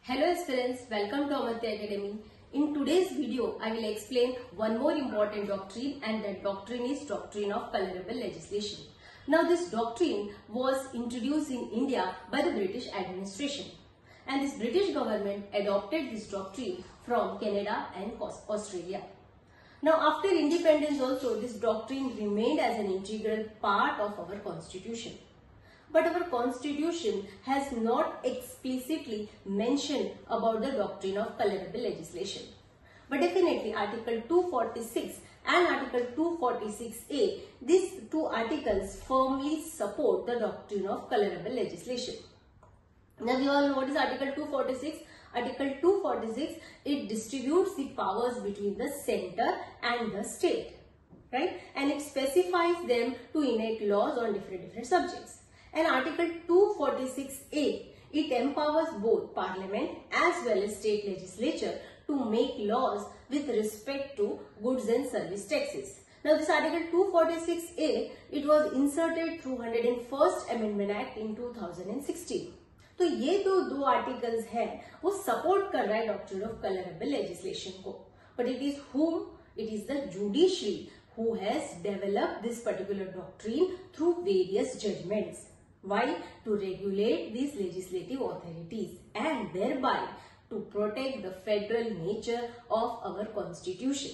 Hello aspirants, welcome to Amartya Academy. In today's video, I will explain one more important doctrine, and that doctrine is doctrine of colorable legislation. Now this doctrine was introduced in India by the British administration, and this British government adopted this doctrine from Canada and Australia. Now after independence also, this doctrine remained as an integral part of our constitution. But our constitution has not explicitly mentioned about the doctrine of colorable legislation. But definitely Article 246 and Article 246A, these two articles firmly support the doctrine of colorable legislation. Now we all know what is Article 246. Article 246, it distributes the powers between the center and the state, right? And it specifies them to enact laws on different subjects. And Article 246A, it empowers both Parliament as well as state legislature to make laws with respect to goods and service taxes. Now this Article 246A, it was inserted through 101st Amendment Act in 2016. तो ये दो articles हैं वो support कर रहा है doctrine of colourable legislation को. But it is whom? It is the judiciary who has developed this particular doctrine through various judgments. Why? To regulate these legislative authorities and thereby to protect the federal nature of our constitution.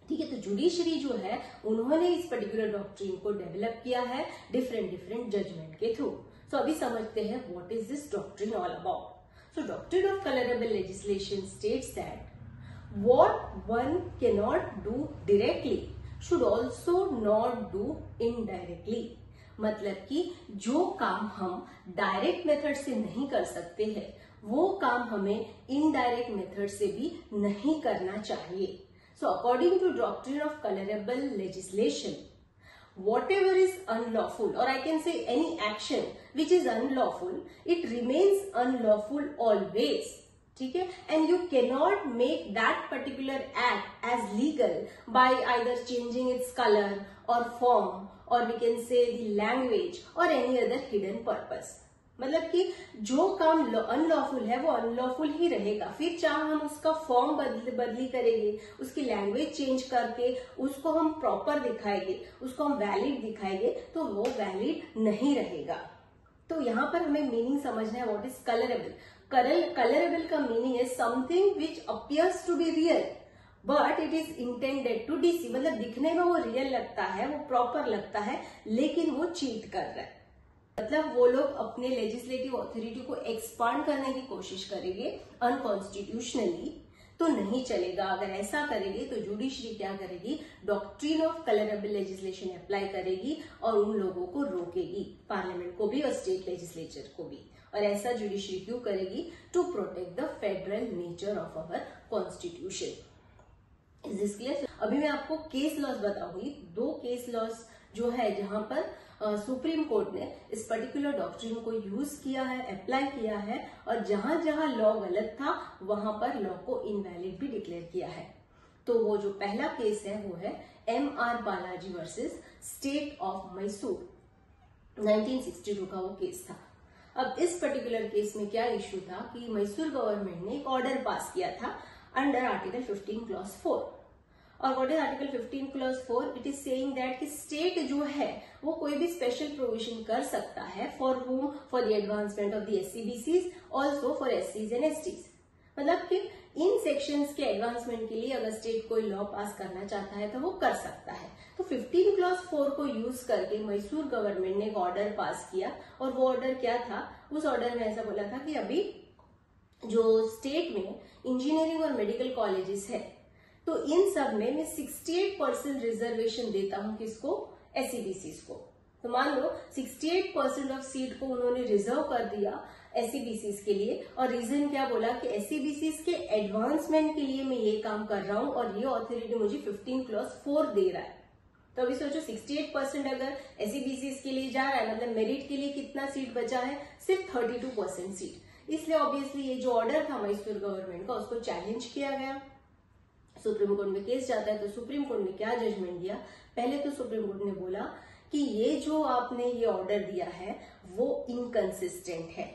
ठीक है, तो judiciary जो है उन्होंने इस particular doctrine को develop किया है डिफरेंट जजमेंट के थ्रू. सो अभी समझते हैं what is this doctrine all about. So doctrine of colourable legislation states that what one can not do directly should also not do indirectly. मतलब कि जो काम हम डायरेक्ट मेथड से नहीं कर सकते हैं वो काम हमें इनडायरेक्ट मेथड से भी नहीं करना चाहिए. So according to doctrine of colorable legislation, whatever is unlawful, or I can say any action which is unlawful, it remains unlawful always. ठीक है, and you cannot make that particular act as legal by either changing its color or form, or we can say the language or any other hidden purpose. मतलब कि जो काम unlawful है वो unlawful ही रहेगा. फिर चाहे हम उसका फॉर्म बदली करेंगे, उसकी लैंग्वेज चेंज करके उसको हम प्रॉपर दिखाएंगे, उसको हम वैलिड दिखाएंगे, तो वो वैलिड नहीं रहेगा. तो यहाँ पर हमें मीनिंग समझना है व्हाट इज कलरेबल. कलरेबल का मीनिंग है something which appears to be real but it is intended to deceive. मतलब दिखने में वो रियल लगता है, वो प्रॉपर लगता है, लेकिन वो चीट कर रहा है. मतलब वो लोग अपने लेजिस्लेटिव अथॉरिटी को एक्सपांड करने की कोशिश करेंगे अनकॉन्स्टिट्यूशनली, तो नहीं चलेगा. अगर ऐसा करेंगे तो जुडिशरी क्या करेगी, doctrine of colourable legislation apply करेगी और उन लोगों को रोकेगी, पार्लियामेंट को भी और स्टेट लेजिस्लेचर को भी. और ऐसा जुडिशरी क्यों करेगी? To protect the federal nature of our constitution. Is this clear? अभी मैं आपको केस लॉस बताऊंगी. दो केस लॉस जो है जहां पर सुप्रीम कोर्ट ने इस पर्टिकुलर डॉक्ट्रिन को यूज किया है, अप्लाई किया है, और जहां जहां लॉ गलत था वहां पर लॉ को इनवैलिड भी डिक्लेयर किया है. तो वो जो पहला केस है वो है M.R. Balaji versus state of Mysore. 1962 का वो केस था. अब इस पर्टिकुलर केस में क्या इश्यू था कि मैसूर गवर्नमेंट ने एक ऑर्डर पास किया था अंडर आर्टिकल 15 क्लॉज 4. और what is article 15 clause 4? It is saying that कि स्टेट जो है वो कोई भी स्पेशल प्रोविजन कर सकता है for home, for the advancement of the SCBCs, also for SCs and STs. मतलब कि इन सेक्शंस के एडवांसमेंट के लिए अगर स्टेट कोई लॉ पास करना चाहता है तो वो कर सकता है. तो 15 क्लॉज 4 को यूज करके मैसूर गवर्नमेंट ने एक ऑर्डर पास किया. और वो ऑर्डर क्या था? उस ऑर्डर में ऐसा बोला था कि अभी जो स्टेट में इंजीनियरिंग और मेडिकल कॉलेजेस है तो इन सब में मैं 68% रिजर्वेशन देता हूं. किसको? SCBCs को. तो मान लो 68% ऑफ सीट को उन्होंने रिजर्व कर दिया SCBCs के लिए. और रीजन क्या बोला कि SCBCs के एडवांसमेंट के लिए मैं ये काम कर रहा हूं और ये अथॉरिटी मुझे 15 क्लॉज 4 दे रहा है. तो अभी सोचो 68% अगर SCBCs के लिए जा रहा है, मतलब मेरिट के लिए कितना सीट बचा है? सिर्फ 32% सीट. इसलिए ऑब्वियसली ये जो ऑर्डर था मैसूर गवर्नमेंट का उसको चैलेंज किया गया. सुप्रीम कोर्ट में केस जाता है. तो सुप्रीम कोर्ट ने क्या जजमेंट दिया? पहले तो सुप्रीम कोर्ट ने बोला कि ये जो आपने ये ऑर्डर दिया है वो इनकंसिस्टेंट है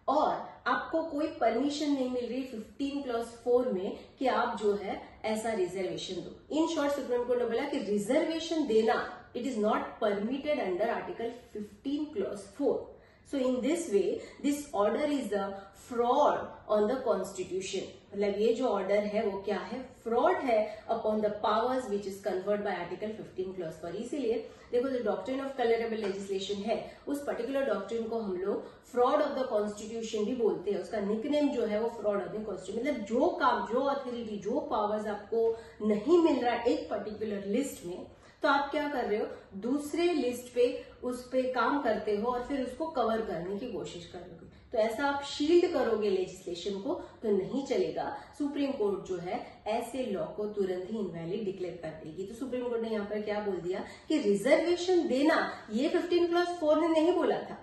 और आपको कोई परमिशन नहीं मिल रही 15+4 में कि आप जो है ऐसा रिजर्वेशन दो। इन शॉर्ट सुप्रीम कोर्ट ने बोला कि रिजर्वेशन देना it is not permitted under article 15+4। So in this way, this order is the fraud on the constitution। मतलब ये जो ऑर्डर है वो क्या है, फ्रॉड है upon the powers which is conferred bye article 15+4। इसीलिए देखो जो डॉक्ट्रिन ऑफ कलरेबल लेजिस्लेशन है उस पर्टिकुलर डॉक्ट्रिन को हम लोग फ्रॉड ऑफ द कॉन्स्टिट्यूशन भी बोलते हैं। उसका निकनेम जो है वो फ्रॉड ऑफ द कॉन्स्टिट्यूशन। मतलब जो काम, जो अथॉरिटी, जो पावर्स आपको नहीं मिल रहा है एक पर्टिकुलर लिस्ट में, तो आप क्या कर रहे हो, दूसरे लिस्ट पे उस पे काम करते हो और फिर उसको कवर करने की कोशिश करोगे। तो ऐसा आप शील्ड करोगे लेजिस्लेशन को तो नहीं चलेगा। सुप्रीम कोर्ट जो है ऐसे लॉ को तुरंत ही इनवैलिड डिक्लेयर कर देगी। तो सुप्रीम कोर्ट ने यहाँ पर क्या बोल दिया कि रिजर्वेशन देना, ये 15+4 ने नहीं बोला था।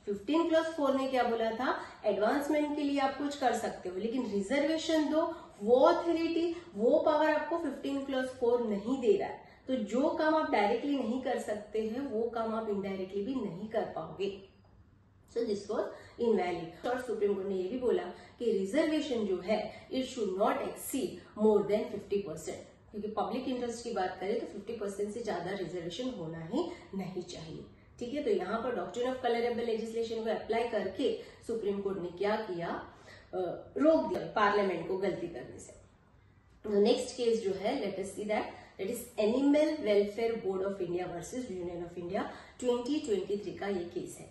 15+4 ने क्या बोला था, एडवांसमेंट के लिए आप कुछ कर सकते हो, लेकिन रिजर्वेशन दो, वो अथॉरिटी, वो पावर आपको 15+4 नहीं दे रहा है। तो जो काम आप डायरेक्टली नहीं कर सकते हैं वो काम आप इनडायरेक्टली भी नहीं कर पाओगे। So this was invalid. और सुप्रीम कोर्ट ने ये भी बोला कि रिजर्वेशन जो है it should not exceed more than 50%, क्योंकि पब्लिक इंटरेस्ट की बात करें तो 50% से ज्यादा रिजर्वेशन होना ही नहीं चाहिए। ठीक है, तो यहाँ पर डॉक्ट्रिन ऑफ कलरेबल लेजिस्लेशन को अप्लाई करके सुप्रीम कोर्ट ने क्या किया, रोक दिया पार्लियामेंट को गलती करने से। नेक्स्ट केस जो है, let us see that is animal welfare board of India versus union of India 2023 का ये केस है।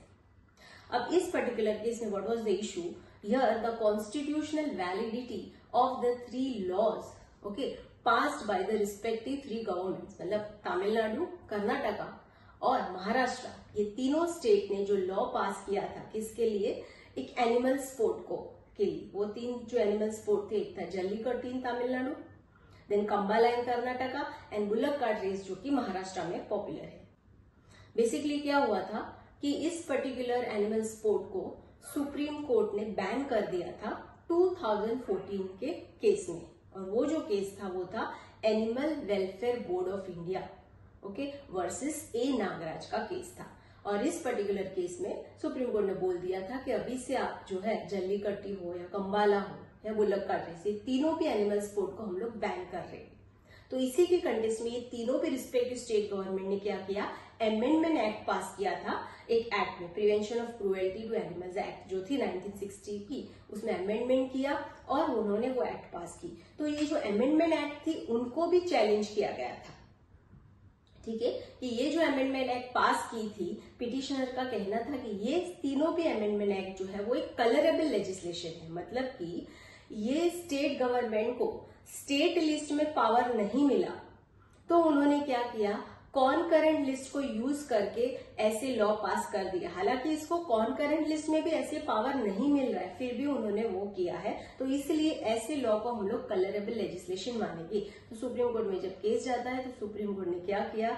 अब इस पर्टिकुलर केस में what was the issue here, the constitutional validity of the 3 laws okay passed by the respective 3 governments, मतलब तमिलनाडु, कर्नाटका और महाराष्ट्र, ये तीनों स्टेट ने जो लॉ पास किया था किसके लिए, एक एनिमल स्पोर्ट को के लिए। वो 3 जो एनिमल स्पोर्ट थे, एक था jallikattu in Tamil Nadu, then Kambala in Karnataka and bullock cart race जो कि महाराष्ट्र में पॉपुलर है। बेसिकली क्या हुआ था कि इस पर्टिकुलर एनिमल स्पोर्ट को सुप्रीम कोर्ट ने बैन कर दिया था 2014 के केस में, और वो जो केस था वो था animal welfare board of India okay versus A Nagaraj का केस था। और इस पर्टिकुलर केस में सुप्रीम कोर्ट ने बोल दिया था कि अभी से आप जो है जल्लीकट्टी हो या कंबाला हो या बुलक कार्ट रेस, ये तीनों भी एनिमल स्पोर्ट को हम लोग बैन कर रहे हैं। तो इसी के कंटेक्स्ट में ये तीनों भी रिस्पेक्टिव स्टेट गवर्नमेंट ने क्या किया, अमेंडमेंट एक्ट पास किया था। एक एक्ट में prevention of cruelty to animals act जो थी 1960 की, उसमें अमेंडमेंट किया और उन्होंने वो एक्ट पास की। तो ये जो अमेंडमेंट एक्ट थी उनको भी चैलेंज किया गया था। ठीक है, कि ये जो अमेंडमेंट एक्ट पास की थी, पिटिशनर का कहना था कि ये तीनों भी अमेंडमेंट एक्ट जो है वो एक कलरेबल लेजिस्लेशन है, मतलब कि ये स्टेट गवर्नमेंट को स्टेट लिस्ट में पावर नहीं मिला, तो उन्होंने क्या किया, कॉनकरेंट लिस्ट को यूज करके ऐसे लॉ पास कर दिया। हालांकि इसको कॉनकरेंट लिस्ट में भी ऐसे पावर नहीं मिल रहा है, फिर भी उन्होंने वो किया है। तो इसलिए ऐसे लॉ को हम लोग कलरेबल लेजिस्लेशन मानेंगे। तो सुप्रीम कोर्ट में जब केस जाता है तो सुप्रीम कोर्ट ने क्या किया,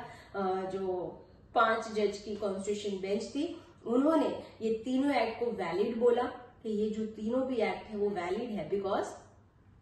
जो 5 जज की कॉन्स्टिट्यूशन बेंच थी, उन्होंने ये तीनों एक्ट को वैलिड बोला कि ये जो तीनों भी एक्ट है वो वैलिड है, बिकॉज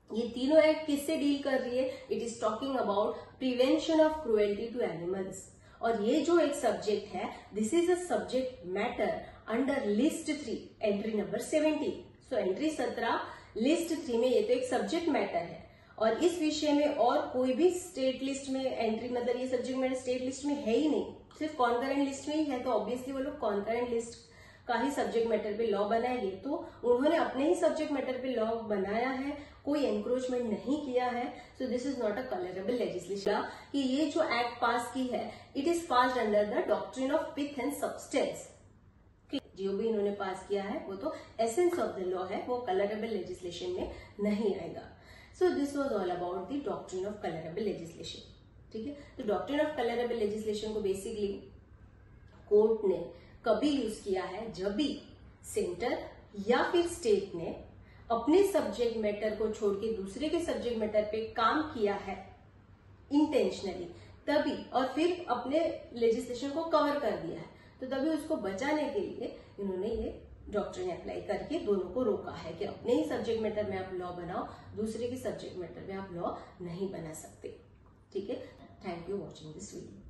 ये तीनों एक्ट किससे डील कर रही है, it is talking about prevention of cruelty to animals. और ये जो एक सब्जेक्ट है, this is a subject matter under list 3 entry number 70। So entry 17 list 3 में ये तो एक सब्जेक्ट मैटर है, और इस विषय में और कोई भी स्टेट लिस्ट में एंट्री, मतलब ये सब्जेक्ट मैटर स्टेट लिस्ट में है ही नहीं, सिर्फ कॉन्करेंट लिस्ट में ही है। तो ऑब्वियसली वो लोग कॉन्करेंट लिस्ट का ही सब्जेक्ट मैटर पे लॉ बनाएंगे। तो उन्होंने अपने ही सब्जेक्ट मैटर पे लॉ बनाया है, कोई एनक्रोचमेंट नहीं किया है। So this is not a colourable legislation. कि ये जो एक्ट पास की है, it is passed under the doctrine of pith and substance. जो भी इन्होंने पास किया है वो तो एसेंस ऑफ द लॉ है, वो कलरेबल लेजिस्लेशन में नहीं आएगा। So this was all about the doctrine of colourable legislation. ठीक है, तो डॉक्ट्रिन ऑफ कलरेबल लेजिस्लेशन को बेसिकली कोर्ट ने कभी यूज किया है, जब भी सेंटर या फिर स्टेट ने अपने सब्जेक्ट मैटर को छोड़ के दूसरे के सब्जेक्ट मैटर पे काम किया है इंटेंशनली, तभी, और फिर अपने लेजिस्लेशन को कवर कर दिया है, तो तभी उसको बचाने के लिए इन्होंने ये डॉक्ट्रिन अप्लाई करके दोनों को रोका है कि अपने ही सब्जेक्ट मैटर में आप लॉ बनाओ, दूसरे के सब्जेक्ट मैटर में आप लॉ नहीं बना सकते। ठीक है, thank you watching this video.